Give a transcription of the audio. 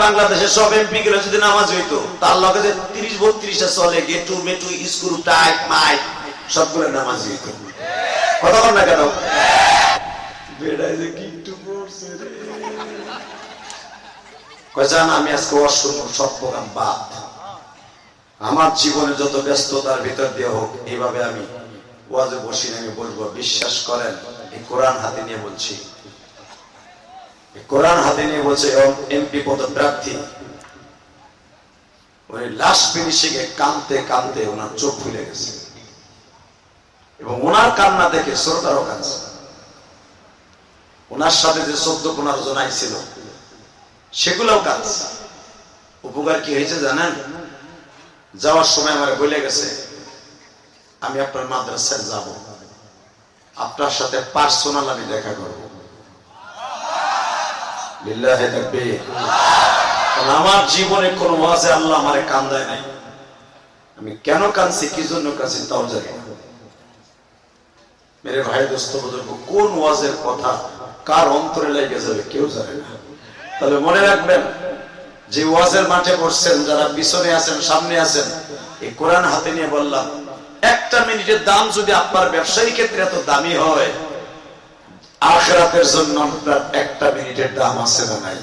বাংলাদেশের সব এমপি গুলো যদি নামাজ হইতো, তার লগে যে 30-32টা চলে গেটু মেটু স্ক্রু টাইট মাইট সবগুলো নামাজ হইতো। কথা বল না কেন? বেড়াই যে কিন্তু পড়ছে রে কয়জান, আমি আজকে অশুভ সব প্রোগ্রাম বাদ। আমার জীবনে যত ব্যস্ততার ভিতর দিয়ে হোক, এইভাবে আমি ওয়াজে বসি, আমি বলবো বিশ্বাস করেন, এই কোরআন হাতে নিয়ে বলছি, কোরআন হাতে নিয়ে বলছে এমপি পদপ্রার্থী উনি লাস্ট ফিনিশিং এ কাঁদতে কাঁদতে ওনার চোখ ফুলে গেছে, এবং ওনার কান্না দেখে শ্রোতারও কাঁদছে। ওনার সাথে যে 14-15 জন আইছিল সেগুলোও কাঁদছে। উপকার কি হয়েছে জানেন? যাওয়ার সময় আমার বলে গেছে, আমি আপনার মাদ্রাসায় যাব, আপনার সাথে পার্সোনাল আমি দেখা করব। বিল্লাহি তাকবীর। আমার জীবনে কোন ওয়াজে আল্লাহ আমারে কান্দায় নাই। আমি কেন কাঁদছি, কি জন্য কাঁদছি তাও জানি না। মেরে ভাই দোস্ত বুজুর্গ, কোন ওয়াজের কথা কার অন্তরে লেগে যাবে কেউ জানে না। তবে মনে রাখবেন, যে ওয়াজের মাঠে বসছেন, যারা পিছনে আছেন সামনে আছেন, এই কোরআন হাতে নিয়ে বললাম, একটা মিনিটের দাম যদি আপনার ব্যবসায়ী ক্ষেত্রে এত দামি হয়, আখিরাতের জন্য আপনার একটা মিনিটের দাম আছে না নাই?